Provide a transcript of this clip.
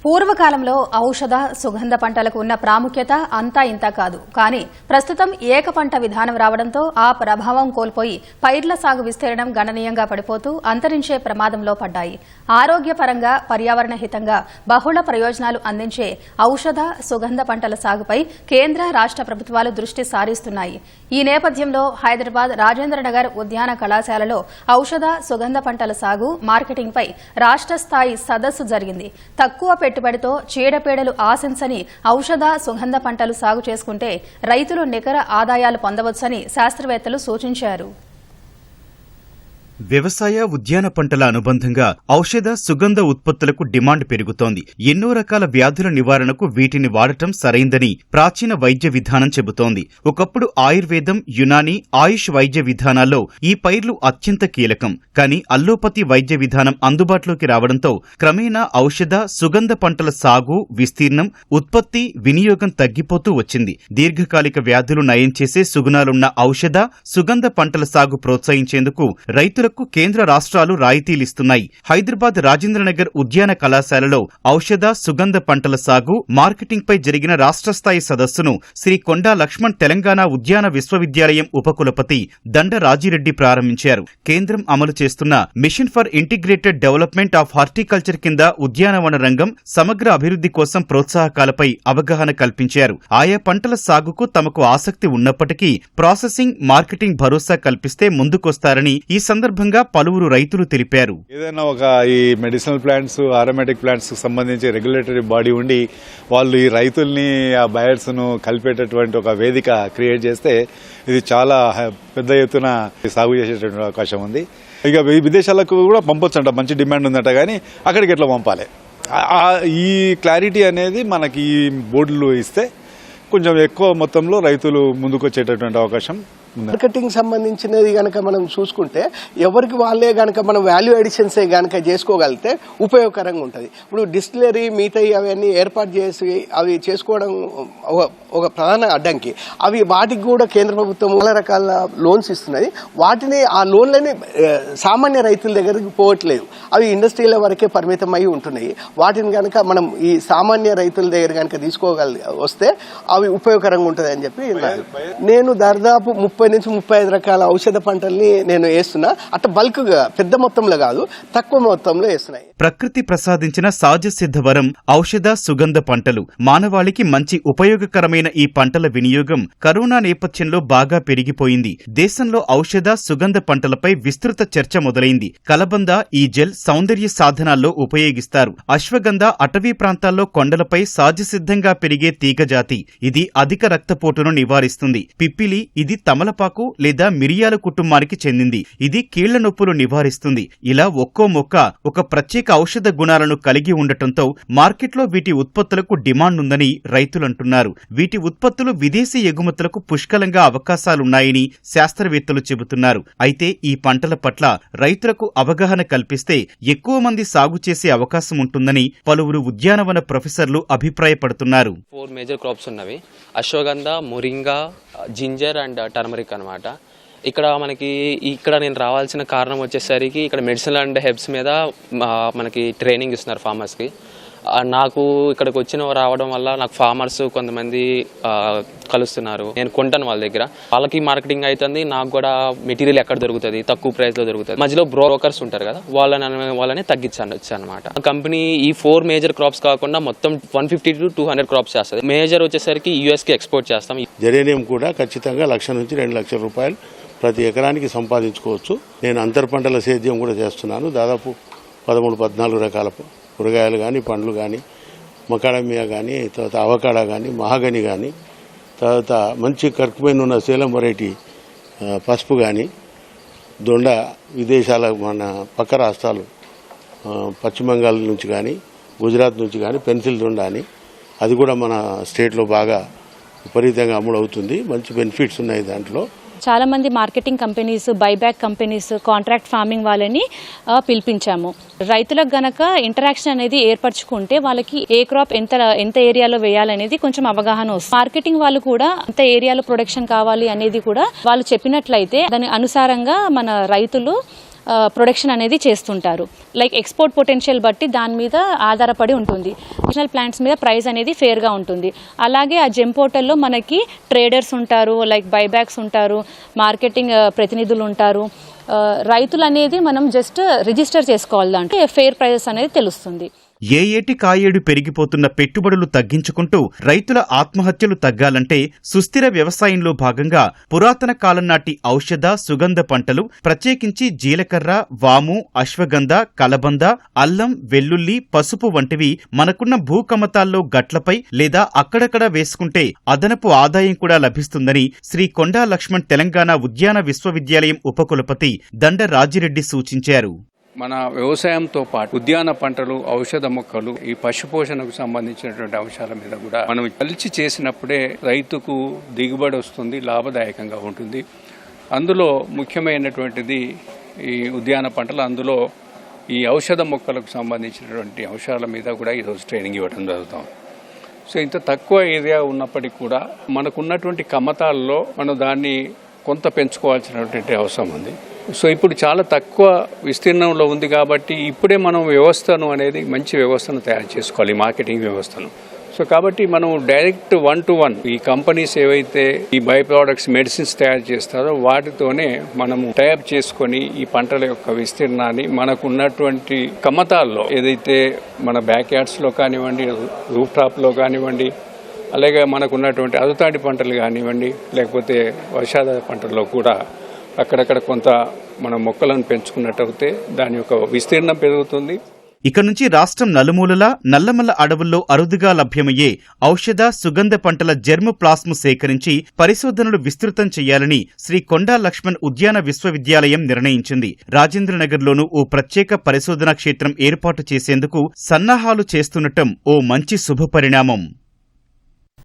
పూర్వకాలంలో ఔషధ సుగంధ పంటలకు ఉన్న ప్రాముఖ్యత అంతా ఇంతా కాదు. కానీ ప్రస్తుతం ఏక పంట విధానం రావడంతో ఆ ప్రభావం కోల్పోయి పైర్ల సాగు విస్తీర్ణం గణనీయంగా పడిపోతూ అంతరించే ప్రమాదంలో పడ్డాయి. ఆరోగ్యపరంగా పర్యావరణ హితంగా బహుళ ప్రయోజనాలు అందించే ఔషధ సుగంధ పంటల సాగుపై కేంద్ర రాష్ట్ర ప్రభుత్వాలు దృష్టి సారిస్తున్నాయి. ఈ నేపథ్యంలో హైదరాబాద్ రాజేంద్రనగర్ ఉద్యాన కళాశాలలో ఔషధ సుగంధ పంటల సాగు మార్కెటింగ్పై రాష్ట్ర స్థాయి సదస్సు జరిగింది. తక్కువ పెట్టుబడితో చీడపీడలు ఆశించని ఔషధ సుగంధ పంటలు సాగు చేసుకుంటే రైతులు నికర ఆదాయాలు పొందవచ్చని శాస్త్రవేత్తలు సూచించారు. వ్యవసాయ ఉద్యాన పంటల అనుబంధంగా ఔషధ సుగంధ ఉత్పత్తులకు డిమాండ్ పెరుగుతోంది. ఎన్నో రకాల వ్యాధుల నివారణకు వీటిని వాడటం సరైందని ప్రాచీన వైద్య విధానం చెబుతోంది. ఒకప్పుడు ఆయుర్వేదం, యునాని, ఆయుష్ వైద్య విధానాల్లో ఈ పైర్లు అత్యంత కీలకం. కానీ అల్లోపతి వైద్య విధానం అందుబాటులోకి రావడంతో క్రమేణా ఔషధ సుగంధ పంటల సాగు, విస్తీర్ణం, ఉత్పత్తి, వినియోగం తగ్గిపోతూ వచ్చింది. దీర్ఘకాలిక వ్యాధులు నయం చేసే సుగుణాలున్న ఔషధ సుగంధ పంటల సాగు ప్రోత్సహించేందుకు రైతులకు కేంద్ర రాష్ట్రాలు రాయితీలిస్తున్నాయి. హైదరాబాద్ రాజేంద్రనగర్ ఉద్యాన కళాశాలలో ఔషధ సుగంధ పంటల సాగు మార్కెటింగ్ పై జరిగిన రాష్ట్ర స్థాయి సదస్సును శ్రీ కొండా లక్ష్మణ్ తెలంగాణ ఉద్యాన విశ్వవిద్యాలయం ఉపకులపతి దండ రాజిరెడ్డి ప్రారంభించారు. కేంద్రం అమలు చేస్తున్న mission for integrated development of horticulture కింద ఉద్యానవన రంగం సమగ్ర అభివృద్ధి కోసం ప్రోత్సాహకాలపై అవగాహన కల్పించారు. ఆయా పంటల సాగుకు తమకు ఆసక్తి ఉన్నప్పటికీ ప్రాసెసింగ్, మార్కెటింగ్ భరోసా కల్పిస్తే ముందుకొస్తారని ఈ సందర్భంగా పలువురు రైతులు తెలిపారు. ఏదైనా ఒక ఈ మెడిసినల్ ప్లాంట్స్, ఆరోమేటిక్ ప్లాంట్స్ కు సంబంధించి రెగ్యులేటరీ బాడీ ఉండి వాళ్ళు ఈ రైతుల్ని, ఆ బయర్స్ ను కలిపేటటువంటి ఒక వేదిక క్రియేట్ చేస్తే ఇది చాలా పెద్ద ఎత్తున సాగు చేసేటువంటి అవకాశం ఉంది. ఇక విదేశాలకు కూడా పంపొచ్చంట, మంచి డిమాండ్ ఉందట. కానీ అక్కడికి ఎట్లా పంపాలి, ఈ క్లారిటీ అనేది మనకి ఈ బోర్డులు ఇస్తే కొంచెం ఎక్కువ మొత్తంలో రైతులు ముందుకు వచ్చేటటువంటి అవకాశం. మార్కెటింగ్ సంబంధించినది గనక మనం చూసుకుంటే ఎవరికి వాళ్ళే గనక మనం వాల్యూ అడిషన్సే గనక చేసుకోగలిగితే ఉపయోగకరంగా ఉంటుంది. ఇప్పుడు డిస్టిలరీ, మిగతాయి అవన్నీ ఏర్పాటు చేసి అవి చేసుకోవడం ఒక ప్రధాన అడ్డంకి. అవి వాటికి కూడా కేంద్ర ప్రభుత్వం చాలా రకాల లోన్స్ ఇస్తున్నది. వాటిని, ఆ లోన్లని సామాన్య రైతుల దగ్గరికి పోవట్లేదు, అవి ఇండస్ట్రీల వరకే పరిమితం అయి ఉంటున్నాయి. వాటిని కనుక మనం ఈ సామాన్య రైతుల దగ్గర కనుక వస్తే అవి ఉపయోగకరంగా ఉంటుంది అని చెప్పి నేను దాదాపు 30 నుంచి 35 రకాల ఔషధ పంటల్ని నేను వేస్తున్నా. అట్లా బల్క్ గా పెద్ద మొత్తంలో కాదు, తక్కువ మొత్తంలో వేస్తున్నాయి. ప్రకృతి ప్రసాదించిన సహజ సిద్ధ వరం ఔషధ సుగంధ పంటలు. మానవాళికి మంచి ఉపయోగకరమైన ఈ పంటల వినియోగం కరోనా నేపథ్యంలో బాగా పెరిగిపోయింది. దేశంలో ఔషధ సుగంధ పంటలపై విస్తృత చర్చ మొదలైంది. కలబంద, ఈ జెల్ సౌందర్య సాధనాల్లో ఉపయోగిస్తారు. అశ్వగంధ అటవీ ప్రాంతాల్లో కొండలపై సహజసిద్ధంగా పెరిగే తీగజాతి. ఇది అధిక రక్తపోటును నివారిస్తుంది. పిప్పిలి, ఇది తమలపాకు లేదా మిరియాల కుటుంబానికి చెందింది. ఇది కీళ్ల నొప్పులు నివారిస్తుంది. ఇలా ఒక్కో మొక్క ఒక ప్రత్యేక ఔషధ గుణాలను కలిగి ఉండటంతో మార్కెట్లో వీటి ఉత్పత్తులకు డిమాండ్ ఉందని రైతులంటున్నారు. వీటి ఉత్పత్తులు విదేశీ ఎగుమతులకు పుష్కలంగా అవకాశాలున్నాయని శాస్త్రవేత్తలు చెబుతున్నారు. అయితే ఈ పంటల పట్ల రైతులకు అవగాహన కల్పిస్తే ఎక్కువ మంది సాగు చేసే అవకాశం ఉంటుందని పలువురు ఉద్యానవన ప్రొఫెసర్లు అభిప్రాయపడుతున్నారు. 4 మేజర్ క్రాప్స్ ఉన్నవి: ashwagandha, moringa, ginger and turmeric అనమాట. ఇక్కడ నేను రావాల్సిన కారణం వచ్చేసరికి ఇక్కడ మెడిసిన్ అండ్ హెర్బ్స్ మీద మనకి ట్రైనింగ్ ఇస్తున్నారు ఫార్మర్స్కి. నాకు ఇక్కడికి రావడం వల్ల నాకు ఫార్మర్స్ కొంతమంది కలుస్తున్నారు. నేను కొంటాను వాళ్ళ దగ్గర, వాళ్ళకి మార్కెటింగ్ అవుతుంది, నాకు కూడా మెటీరియల్ ఎక్కడ దొరుకుతుంది, తక్కువ ప్రైస్లో దొరుకుతుంది. మధ్యలో బ్రోకర్స్ ఉంటారు కదా, వాళ్ళని తగ్గించవచ్చు అనమాట. కంపెనీ ఈ 4 మేజర్ క్రాప్స్ కాకుండా మొత్తం 150 to 200 క్రాప్స్ చేస్తుంది. మేజర్ వచ్చేసరికి యూఎస్కి ఎక్స్పోర్ట్ చేస్తాం. జెరేనియం కూడా ఖచ్చితంగా 1,00,000 నుంచి 2 లక్షల రూపాయలు ప్రతి ఎకరానికి సంపాదించుకోవచ్చు. నేను అంతర్ పంటల సేద్యం కూడా చేస్తున్నాను. దాదాపు 13-14 రకాల కూరగాయలు కానీ, పండ్లు కానీ, మకాడమియా కానీ, తర్వాత అవకాడా కానీ, మహాగని కానీ, తర్వాత మంచి కర్కుమైన ఉన్న సేలం వెరైటీ పసుపు కానీ, దొండ విదేశాల మన పక్క రాష్ట్రాలు పశ్చిమ బెంగాల్ నుంచి కానీ, గుజరాత్ నుంచి కానీ పెన్సిల్ దొండ అని, అది కూడా మన స్టేట్లో బాగా విపరీతంగా అమ్ముడవుతుంది. మంచి బెనిఫిట్స్ ఉన్నాయి దాంట్లో. చాలా మంది marketing companies, buyback companies, contract farming వాళ్ళని పిలిపించాము. రైతులకు గనక ఇంటరాక్షన్ అనేది ఏర్పరచుకుంటే వాళ్ళకి ఏ క్రాప్ ఎంత ఏరియాలో వేయాలనేది కొంచెం అవగాహన వస్తుంది. మార్కెటింగ్ వాళ్ళు కూడా ఎంత ఏరియాలో ప్రొడక్షన్ కావాలి అనేది కూడా వాళ్ళు చెప్పినట్లయితే దాని అనుసారంగా మన రైతులు ప్రొడక్షన్ అనేది చేస్తుంటారు. లైక్ ఎక్స్పోర్ట్ పొటెన్షియల్ బట్టి దాని మీద ఆధారపడి ఉంటుంది. నేషనల్ ప్లాంట్స్ మీద ప్రైస్ అనేది ఫేర్గా ఉంటుంది. అలాగే ఆ జెమ్ పోర్టల్లో మనకి ట్రేడర్స్ ఉంటారు, లైక్ బైబ్యాక్స్ ఉంటారు, మార్కెటింగ్ ప్రతినిధులు ఉంటారు. రైతులు అనేది మనం జస్ట్ రిజిస్టర్ చేసుకోవాలి, దాంట్లో ఫేర్ ప్రైజెస్ అనేది తెలుస్తుంది. ఏ ఏటి కాయేడు పెరిగిపోతున్న పెట్టుబడులు తగ్గించుకుంటూ రైతుల ఆత్మహత్యలు తగ్గాలంటే సుస్థిర వ్యవసాయంలో భాగంగా పురాతన కాలం నాటి ఔషధ సుగంధ పంటలు, ప్రత్యేకించి జీలకర్ర, వాము, అశ్వగంధ, కలబంద, అల్లం, వెల్లుల్లి, పసుపు వంటివి మనకున్న భూకమతాల్లో గట్లపై లేదా అక్కడక్కడ వేసుకుంటే అదనపు ఆదాయం కూడా లభిస్తుందని శ్రీ కొండా లక్ష్మణ్ తెలంగాణ ఉద్యాన విశ్వవిద్యాలయం ఉపకులపతి దండ రాజిరెడ్డి సూచించారు. మన వ్యవసాయంతో పాటు ఉద్యాన పంటలు, ఔషధ మొక్కలు, ఈ పశుపోషణకు సంబంధించినటువంటి అంశాల మీద కూడా మనం కలిసి చేసినప్పుడే రైతుకు దిగుబడి వస్తుంది, లాభదాయకంగా ఉంటుంది. అందులో ముఖ్యమైనటువంటిది ఈ ఉద్యాన పంటలు. అందులో ఈ ఔషధ మొక్కలకు సంబంధించినటువంటి అంశాల మీద కూడా ఈరోజు ట్రైనింగ్ ఇవ్వడం జరుగుతుంది. సో ఇంత తక్కువ ఏరియా ఉన్నప్పటికీ కూడా మనకున్నటువంటి కమతాల్లో మనం దాన్ని కొంత పెంచుకోవాల్సినటువంటి అవసరం ఉంది. సో ఇప్పుడు చాలా తక్కువ విస్తీర్ణంలో ఉంది కాబట్టి ఇప్పుడే మనం వ్యవస్థను అనేది మంచి వ్యవస్థను తయారు చేసుకోవాలి, మార్కెటింగ్ వ్యవస్థను. సో కాబట్టి మనం డైరెక్ట్ 1-to-1 ఈ కంపెనీస్ ఏవైతే ఈ బై ప్రోడక్ట్స్, మెడిసిన్స్ తయారు చేస్తారో వాటితోనే మనము టైప్ చేసుకొని ఈ పంటల యొక్క విస్తీర్ణాన్ని మనకు ఉన్నటువంటి కమతాల్లో, ఏదైతే మన బ్యాక్ యార్డ్స్లో కానివ్వండి, రూఫ్ టాప్లో కానివ్వండి, అలాగే మనకు ఉన్నటువంటి అదుతాడి పంటలు కానివ్వండి, లేకపోతే వర్షాధార పంటల్లో కూడా అక్కడక్కడ కొంత మనం మొక్కలను పెంచుకున్నట్టయితే దాని యొక్క విస్తీర్ణం పెరుగుతుంది. ఇక నుంచి రాష్ట్రం నలుమూలలా నల్లమల్ల అడవుల్లో అరుదుగా లభ్యమయ్యే ఔషధ సుగంధ పంటల జెర్మ్ ప్లాస్ము సేకరించి పరిశోధనలు విస్తృతం చేయాలని శ్రీ కొండా లక్ష్మణ్ ఉద్యాన విశ్వవిద్యాలయం నిర్ణయించింది. రాజేంద్రనగర్లోనూ ఓ ప్రత్యేక పరిశోధనా క్షేత్రం ఏర్పాటు చేసేందుకు సన్నాహాలు చేస్తుండటం ఓ మంచి శుభపరిణామం.